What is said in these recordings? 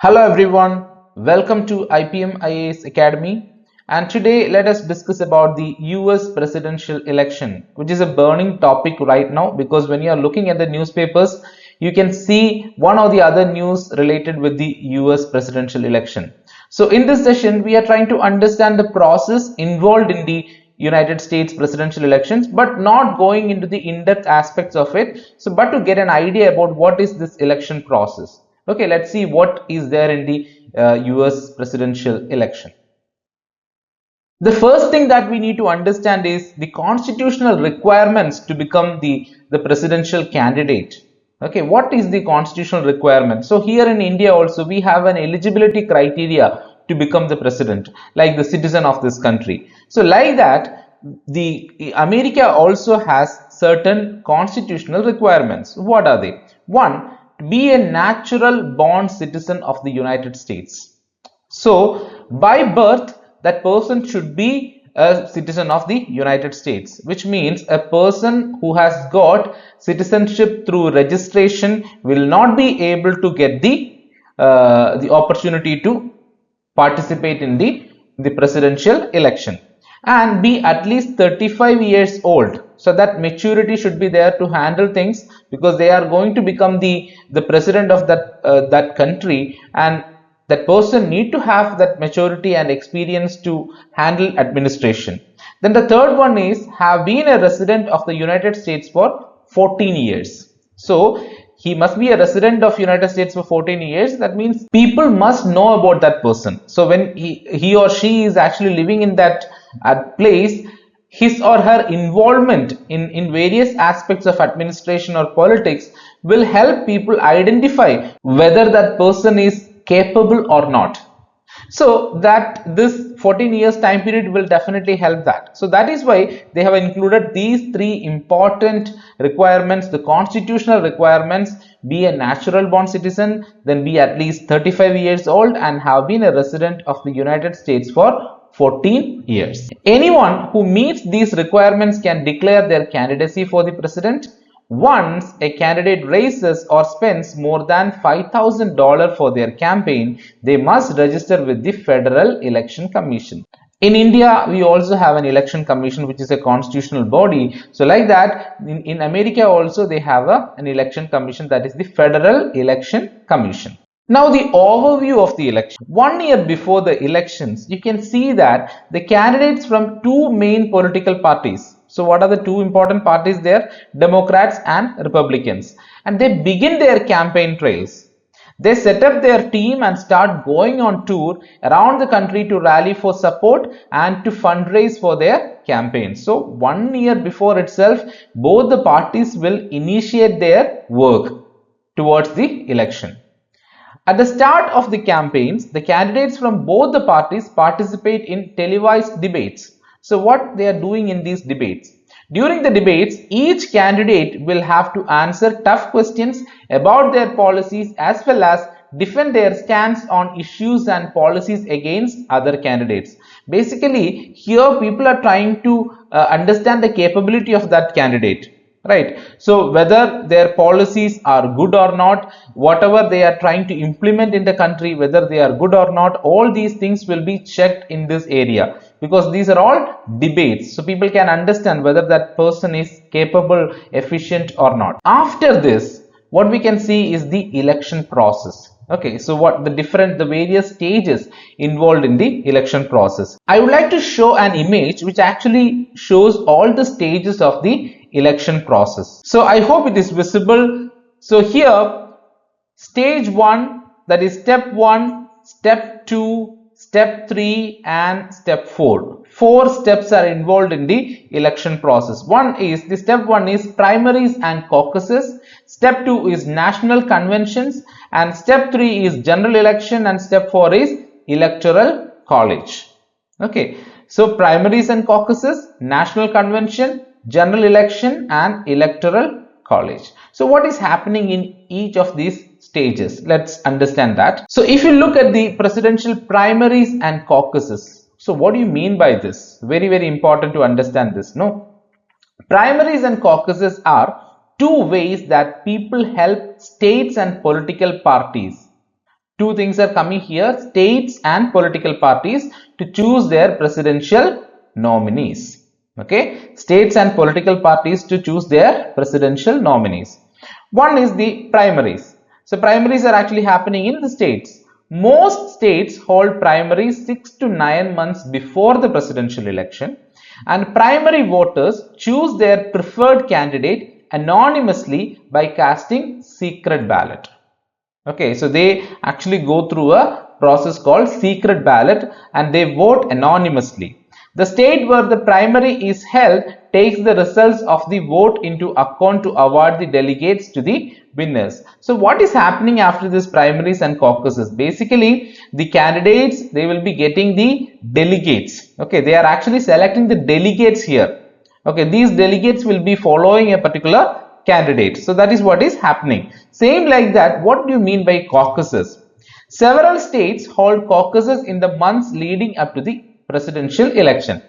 Hello everyone, welcome to IPM IAS Academy, and today let us discuss about the US presidential election, which is a burning topic right now because when you are looking at the newspapers you can see one or the other news related with the US presidential election. So in this session we are trying to understand the process involved in the United States presidential elections, but not going into the in-depth aspects of it, but to get an idea about what is this election process. Okay, let's see what is there in the US presidential election. The first thing that we need to understand is the constitutional requirements to become the presidential candidate. Okay, what is the constitutional requirement? So here in India also we have an eligibility criteria to become the president, like the citizen of this country. So like that, the America also has certain constitutional requirements. What are they? One, be a natural born citizen of the United States. So by birth that person should be a citizen of the United States, which means a person who has got citizenship through registration will not be able to get the opportunity to participate in the presidential election, and be at least 35 years old, so that maturity should be there to handle things, because they are going to become the president of that country, and that person need to have that maturity and experience to handle administration. Then the third one is have been a resident of the United States for 14 years. So he must be a resident of United States for 14 years. That means people must know about that person. So when he or she is actually living in that place, his or her involvement in various aspects of administration or politics will help people identify whether that person is capable or not. So that this 14 years time period will definitely help that. So that is why they have included these three important requirements: the constitutional requirements, be a natural born citizen, then be at least 35 years old, and have been a resident of the United States for 14 years. Anyone who meets these requirements can declare their candidacy for the president. Once a candidate raises or spends more than $5,000 for their campaign, they must register with the Federal Election Commission. In India, we also have an election commission, which is a constitutional body. So like that, in America also they have an election commission, that is the Federal Election Commission. Now the overview of the election. 1 year before the elections, you can see that the candidates from two main political parties. So what are the two important parties there? Democrats and Republicans. And they begin their campaign trails. They set up their team and start going on tour around the country to rally for support and to fundraise for their campaign. So 1 year before itself, both the parties will initiate their work towards the election. At the start of the campaigns, the candidates from both the parties participate in televised debates. So what they are doing in these debates? During the debates, each candidate will have to answer tough questions about their policies as well as defend their stance on issues and policies against other candidates. Basically, here people are trying to understand the capability of that candidate. Right, so whether their policies are good or not, whatever they are trying to implement in the country, whether they are good or not, all these things will be checked in this area, because these are all debates, so people can understand whether that person is capable, efficient or not. After this, what we can see is the election process. Okay, so what the various stages involved in the election process. I would like to show an image which actually shows all the stages of the election process. So I hope it is visible. So here, stage 1, that is step 1, step 2, step 3 and step 4. 4 steps are involved in the election process. Step 1 is primaries and caucuses. Step 2 is national conventions, and step 3 is general election, and step 4 is electoral college. Okay, so primaries and caucuses, national convention, general election and electoral college. So what is happening in each of these stages? Let's understand that. So if you look at the presidential primaries and caucuses, so what do you mean by this? Very, very important to understand this. No, primaries and caucuses are two ways that people help states and political parties two things are coming here: states and political parties to choose their presidential nominees. Okay, states and political parties to choose their presidential nominees. One is the primaries. So primaries are actually happening in the states. Most states hold primaries 6 to 9 months before the presidential election, and primary voters choose their preferred candidate anonymously by casting secret ballot. Okay, so they actually go through a process called secret ballot and they vote anonymously. The state where the primary is held takes the results of the vote into account to award the delegates to the winners. So what is happening after this primaries and caucuses? Basically, the candidates, they will be getting the delegates. Okay, they are actually selecting the delegates here. Okay, these delegates will be following a particular candidate. So that is what is happening. Same like that, what do you mean by caucuses? Several states hold caucuses in the months leading up to the presidential election.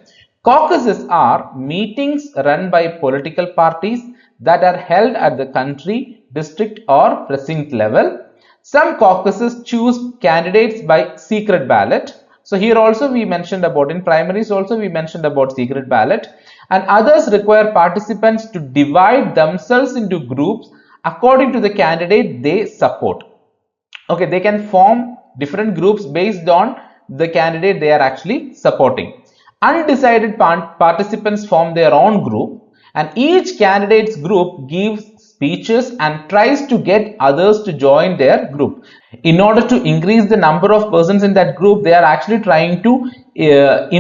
Caucuses are meetings run by political parties that are held at the country, district or precinct level. Some caucuses choose candidates by secret ballot. So here also we mentioned about, in primaries also we mentioned about secret ballot, and others require participants to divide themselves into groups according to the candidate they support. Okay, they can form different groups based on the candidate they are actually supporting. Undecided participants form their own group, and each candidate's group gives speeches and tries to get others to join their group. In order to increase the number of persons in that group, they are actually trying to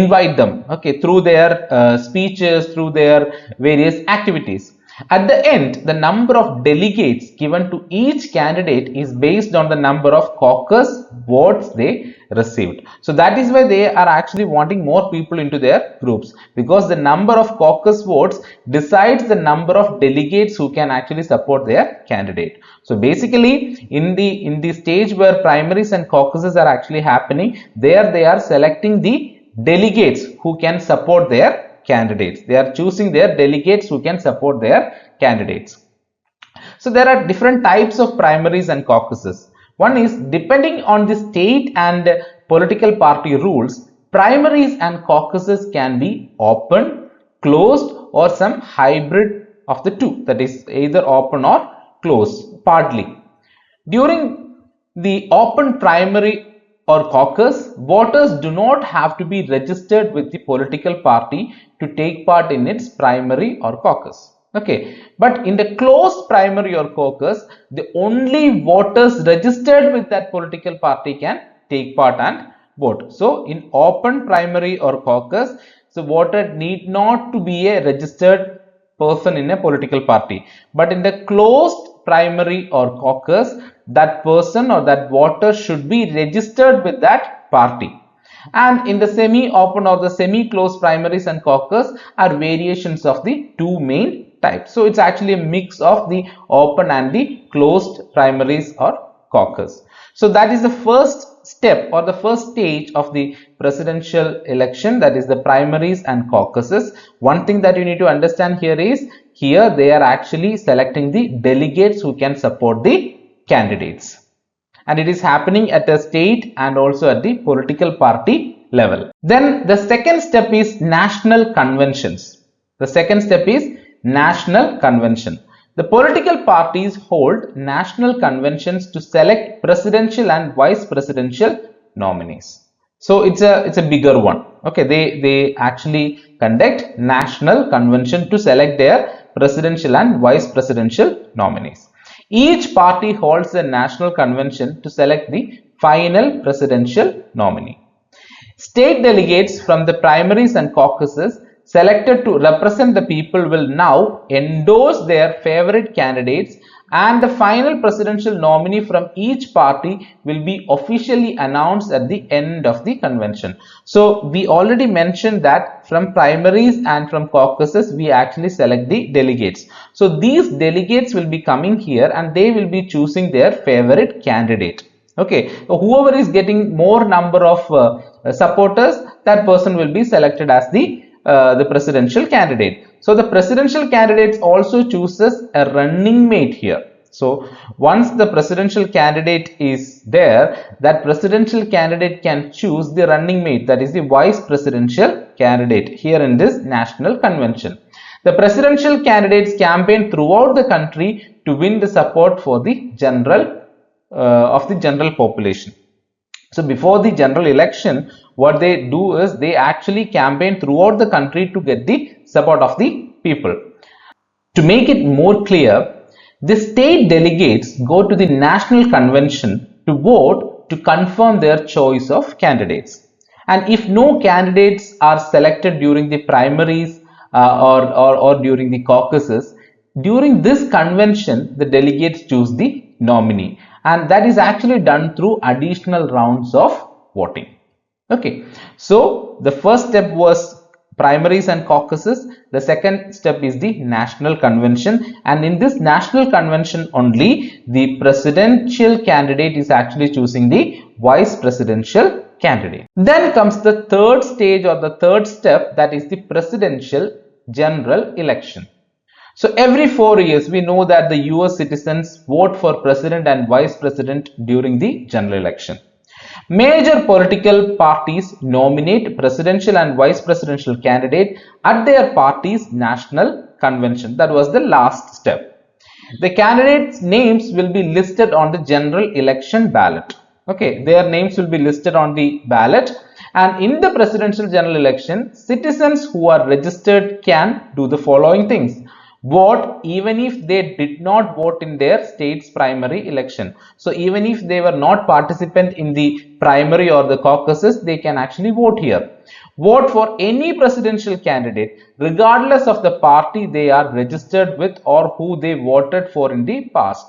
invite them, okay, through their speeches, through their various activities. At the end, the number of delegates given to each candidate is based on the number of caucus votes they received. So that is why they are actually wanting more people into their groups, because the number of caucus votes decides the number of delegates who can actually support their candidate. So basically, in the stage where primaries and caucuses are actually happening, there they are selecting the delegates who can support their candidates. They are choosing their delegates who can support their candidates. So there are different types of primaries and caucuses. One is, depending on the state and political party rules, primaries and caucuses can be open, closed, or some hybrid of the two, that is either open or closed partly. During the open primary or caucus, voters do not have to be registered with the political party to take part in its primary or caucus. Okay, but in the closed primary or caucus, the only voters registered with that political party can take part and vote. So in open primary or caucus, the voter need not to be a registered person in a political party, but in the closed primary or caucus, that person or that voter should be registered with that party. And in the semi-open or the semi-closed primaries and caucus are variations of the two main types. So it's actually a mix of the open and the closed primaries or caucus. So that is the first step or the first stage of the presidential election, that is the primaries and caucuses. One thing that you need to understand here is, here they are actually selecting the delegates who can support the candidates, and it is happening at a state and also at the political party level. Then the second step is national conventions. The second step is national convention. The political parties hold national conventions to select presidential and vice presidential nominees. So it's a bigger one. Okay, they actually conduct national convention to select their presidential and vice presidential nominees. Each party holds a national convention to select the final presidential nominee. State delegates from the primaries and caucuses selected to represent the people will now endorse their favorite candidates, and the final presidential nominee from each party will be officially announced at the end of the convention. So we already mentioned that from primaries and from caucuses we actually select the delegates. So these delegates will be coming here and they will be choosing their favorite candidate. Okay, so whoever is getting more number of supporters, that person will be selected as the presidential candidate. So the presidential candidate also chooses a running mate here. So once the presidential candidate is there, that presidential candidate can choose the running mate, that is the vice presidential candidate here in this national convention. The presidential candidates campaign throughout the country to win the support for the general population. So before the general election, what they do is they actually campaign throughout the country to get the support of the people. To make it more clear, the state delegates go to the national convention to vote to confirm their choice of candidates. And if no candidates are selected during the primaries or during the caucuses, during this convention, the delegates choose the nominee, and that is actually done through additional rounds of voting. Okay, so the first step was primaries and caucuses. The second step is the national convention, and in this national convention only, the presidential candidate is actually choosing the vice presidential candidate. Then comes the third stage or the third step, that is the presidential general election. So every 4 years, we know that the US citizens vote for president and vice president during the general election. Major political parties nominate presidential and vice presidential candidate at their party's national convention. That was the last step. The candidates' names will be listed on the general election ballot. Okay, their names will be listed on the ballot. And in the presidential general election, citizens who are registered can do the following things. Vote even if they did not vote in their state's primary election. So even if they were not participant in the primary or the caucuses, they can actually vote here. Vote for any presidential candidate regardless of the party they are registered with or who they voted for in the past.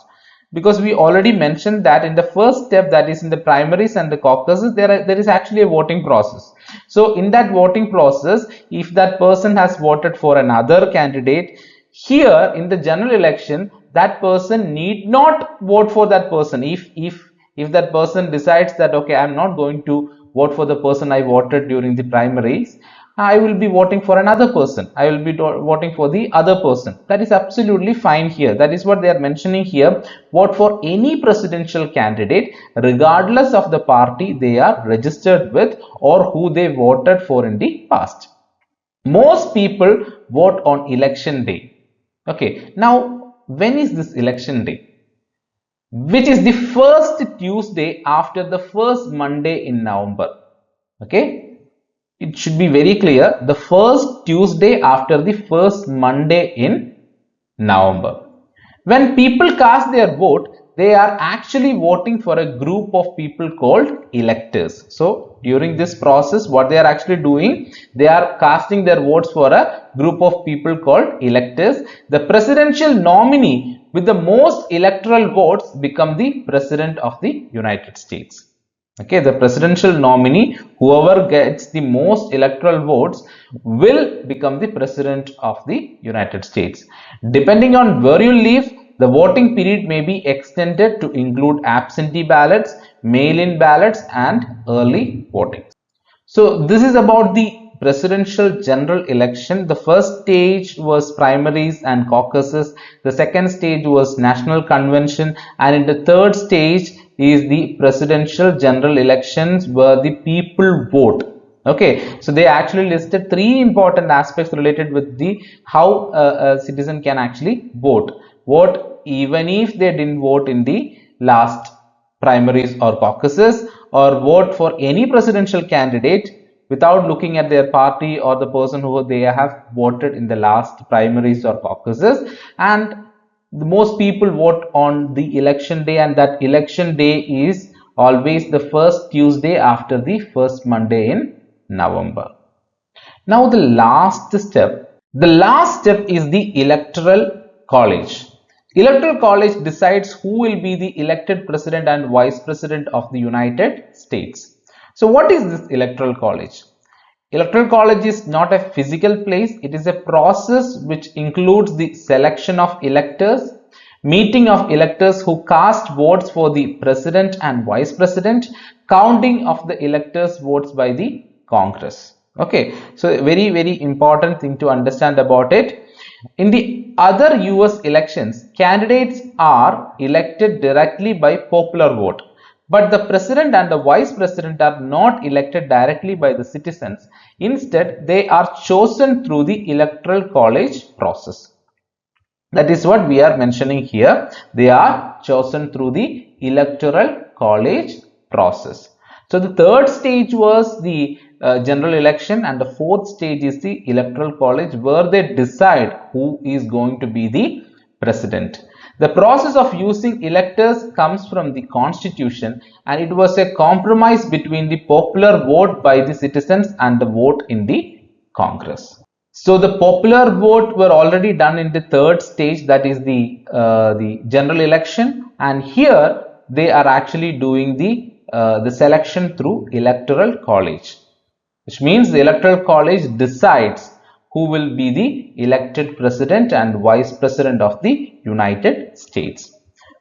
Because we already mentioned that in the first step, that is in the primaries and the caucuses, there is actually a voting process. So in that voting process, if that person has voted for another candidate, here in the general election, that person need not vote for that person. If that person decides that, okay, I'm not going to vote for the person I voted during the primaries, I will be voting for another person. I will be voting for the other person. That is absolutely fine here. That is what they are mentioning here. Vote for any presidential candidate regardless of the party they are registered with or who they voted for in the past. Most people vote on election day. Okay, now when is this election day? Which is the first Tuesday after the first Monday in November. Okay, it should be very clear. The first Tuesday after the first Monday in November. When people cast their vote, they are actually voting for a group of people called electors. So during this process, what they are actually doing, they are casting their votes for a group of people called electors. The presidential nominee with the most electoral votes become the president of the United States. Okay, the presidential nominee, whoever gets the most electoral votes, will become the president of the United States. Depending on where you live, the voting period may be extended to include absentee ballots, mail-in ballots, and early voting. So this is about the presidential general election. The first stage was primaries and caucuses. The second stage was national convention, and in the third stage is the presidential general elections where the people vote. Okay, so they actually listed 3 important aspects related with the how a citizen can actually vote. Vote even if they didn't vote in the last primaries or caucuses, or vote for any presidential candidate without looking at their party or the person who they have voted in the last primaries or caucuses, and most people vote on the election day, and that election day is always the first Tuesday after the first Monday in November. Now the last step is the electoral college. Electoral college decides who will be the elected president and vice president of the United States. So what is this electoral college? Electoral college is not a physical place. It is a process which includes the selection of electors, meeting of electors who cast votes for the president and vice president, counting of the electors' votes by the Congress. Okay, so very important thing to understand about it. In the other US elections, candidates are elected directly by popular vote, but the president and the vice president are not elected directly by the citizens. Instead, they are chosen through the electoral college process. That is what we are mentioning here. They are chosen through the electoral college process. So the third stage was the general election, and the fourth stage is the electoral college, where they decide who is going to be the president. The process of using electors comes from the constitution, and it was a compromise between the popular vote by the citizens and the vote in the Congress. So the popular vote were already done in the third stage, that is the general election, and here they are actually doing the selection through electoral college, which means the electoral college decides who will be the elected president and vice president of the United States.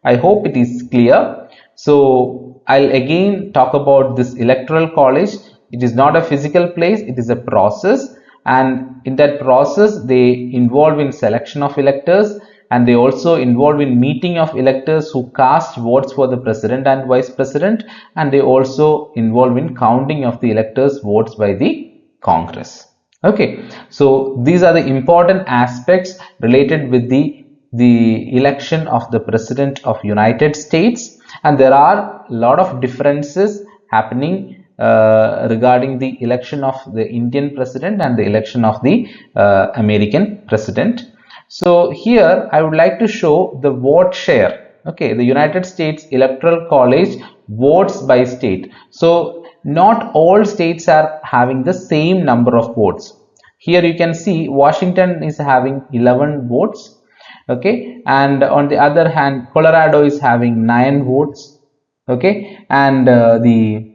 I hope it is clear. So I'll again talk about this electoral college. It is not a physical place, it is a process, and in that process they involve in selection of electors, and they also involve in meeting of electors who cast votes for the president and vice president, and they also involve in counting of the electors' votes by the Congress. Okay, so these are the important aspects related with the election of the president of United States, and there are a lot of differences happening regarding the election of the Indian president and the election of the American president. So here I would like to show the vote share. Okay, the United States Electoral College votes by state. So not all states are having the same number of votes. Here you can see Washington is having 11 votes. Okay, and on the other hand, Colorado is having 9 votes. Okay, and the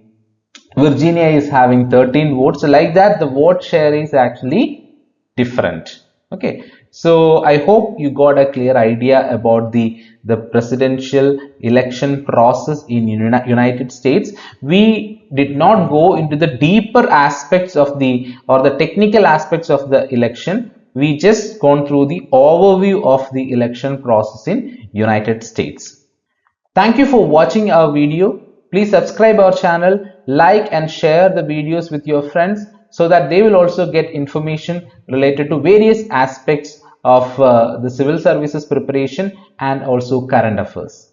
Virginia is having 13 votes. So like that, the vote share is actually different. Okay, so I hope you got a clear idea about the presidential election process in United States. We did not go into the deeper aspects of the technical aspects of the election. We just gone through the overview of the election process in United States. Thank you for watching our video. Please subscribe our channel, like and share the videos with your friends so that they will also get information related to various aspects of the civil services preparation and also current affairs.